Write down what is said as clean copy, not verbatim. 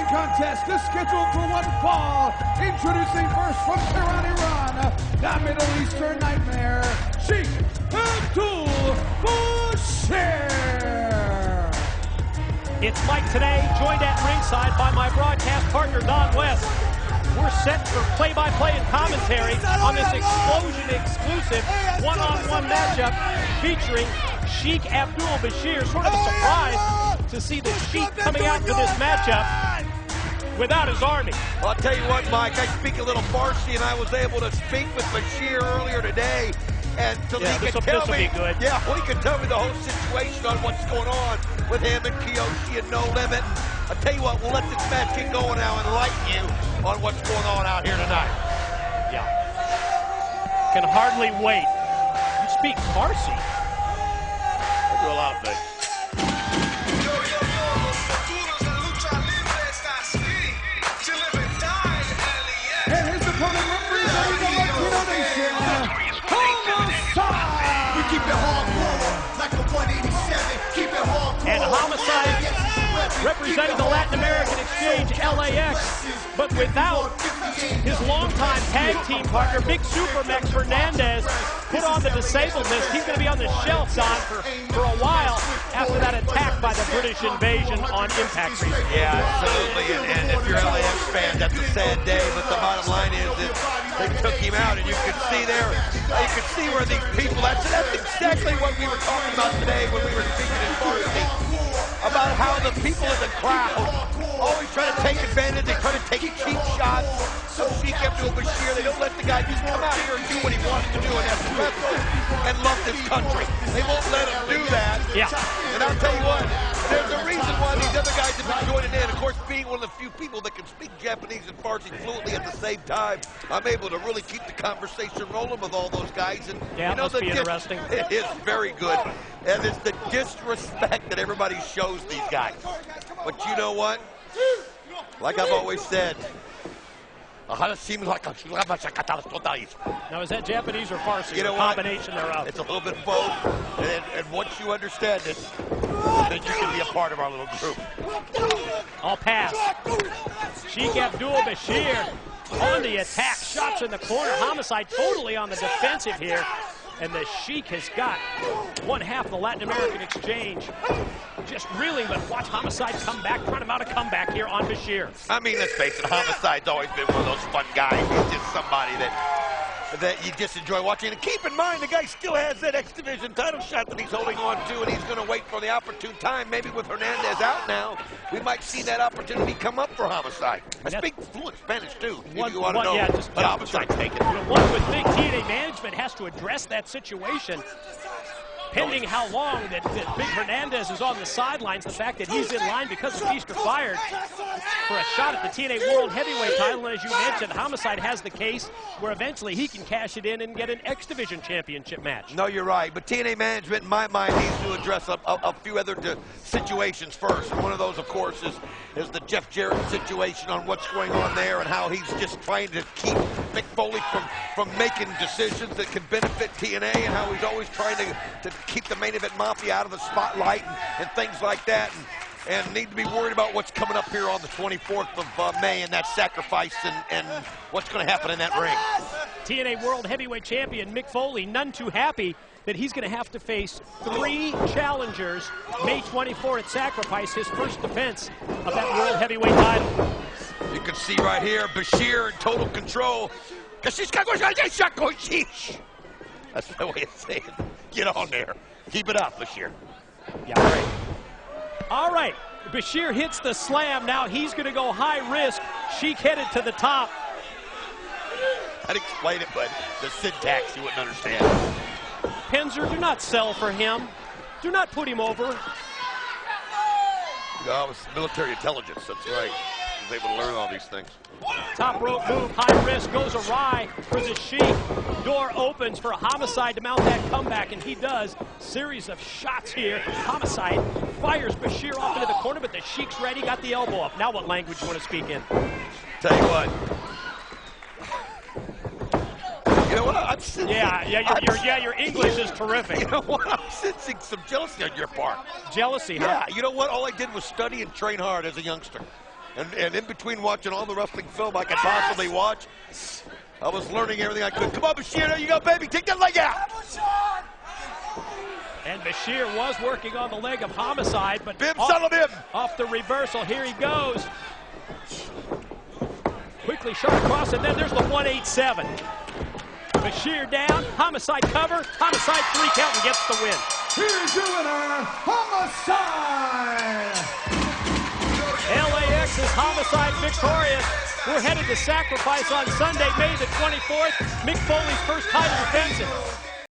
contest is scheduled for one fall. Introducing first from Tehran, Iran, the Middle Eastern Nightmare, Sheik Bashir. It's Mike today, joined at ringside by my broadcast partner, Don West. We're set for play-by-play and commentary on this Explosion exclusive one-on-one matchup featuring Sheik Bashir. Sort of a surprise to see the Sheik coming out for this matchup without his army. Well, I'll tell you what, Mike, I speak a little Farsi, and I was able to speak with Bashir earlier today. And so he can tell me, yeah, well, he can tell me the whole situation on what's going on with him and Kiyoshi and No Limit. And I'll tell you what, we'll let this match get going now and enlighten you on what's going on out here tonight. Yeah. Can hardly wait. You speak Farsi? I do a lot of things. And his opponent representing the Latino Nation, Homicide! We keep it hardcore, like a 187, keep it hardcore. And Homicide representing the Latin American Exchange, LAX, but without his longtime tag team partner, Big Supermex Fernandez, put on the disabled list. He's going to be on the shelf, Don, for a while after that attack by the British invasion on Impact Wrestling. Yeah, absolutely. And if you're an LAX fan, that's a sad day. But the bottom line is that they took him out, and you could see there, you could see where these people. That's exactly what we were talking about today when we were speaking in Farsi about how the people in the crowd always try to take advantage. They try to take cheap shots. So Sheik Bashir, they don't let the guy just come out here and do what he wants to do, and that's wrestle and love this country. They won't let him do that. Yeah. And I'll tell you what, there's a reason why these other guys have been joining in. Of course, being one of the few people that can speak Japanese and Farsi fluently at the same time, I'm able to really keep the conversation rolling with all those guys. And yeah, you know, must be interesting. It is very good. And it's the disrespect that everybody shows these guys. But you know what? Like I've always said, now, is that Japanese or Farsi? You know, a combination thereof. It's a little bit of both. And once you understand it, then you can be a part of our little group. I'll pass. Sheik Bashir on the attack. Shots in the corner. Homicide totally on the defensive here. And the Sheik has got one half of the Latin American Exchange just reeling, but watch Homicide come back, trying to mount a comeback here on Bashir. I mean, let's face it, Homicide's always been one of those fun guys. He's just somebody that you just enjoy watching. And keep in mind, the guy still has that X Division title shot that he's holding on to, and he's going to wait for the opportune time. Maybe with Hernandez out now, we might see that opportunity come up for Homicide. I speak fluent Spanish, too, if you want to know. Yeah, but Homicide's taking it. One would think TNA management has to address that situation. Pending how long that Big Hernandez is on the sidelines, the fact that he's in line because of Feaster fired for a shot at the TNA World Heavyweight title. And as you mentioned, Homicide has the case where eventually he can cash it in and get an X Division championship match. No, you're right. But TNA management, in my mind, needs to address a few other situations first. And one of those, of course, is the Jeff Jarrett situation on what's going on there and how he's just trying to keep Mick Foley from making decisions that can benefit TNA, and how he's always trying to keep the main event mafia out of the spotlight and things like that, and need to be worried about what's coming up here on the 24th of May and that sacrifice and what's going to happen in that ring. TNA World Heavyweight Champion Mick Foley, none too happy that he's going to have to face 3 challengers May 24 at Sacrifice, his first defense of that World Heavyweight title. You can see right here, Bashir in total control. That's the way it's saying. Get on there. Keep it up, Bashir. Yeah, right. All right. Bashir hits the slam. Now he's going to go high risk. Sheik headed to the top. I'd explain it, but the syntax you wouldn't understand. Penzer, do not sell for him. Do not put him over. No, it's military intelligence. That's right. I was able to learn all these things. Top rope move, high risk, goes awry for the Sheik. Door opens for Homicide to mount that comeback, and he does. Series of shots here. Homicide fires Bashir off into the corner, but the Sheik's ready, got the elbow up. Now what language you want to speak in? Tell you what. You know what? I'm sensing. Your English is terrific. You know what? I'm sensing some jealousy on your part. Jealousy, huh? Yeah. You know what? All I did was study and train hard as a youngster. And in between watching all the wrestling film I could possibly watch, I was learning everything I could. Come on, Bashir, there you go, baby. Take that leg out. And Bashir was working on the leg of Homicide, but Bim, son of him. Off the reversal. Here he goes. Quickly shot across, and then there's the 187. Bashir down, Homicide cover, Homicide 3 count and gets the win. Here's your winner, Homicide! LAX's Homicide victorious. We're headed to Sacrifice on Sunday, May the 24th. Mick Foley's first title defense.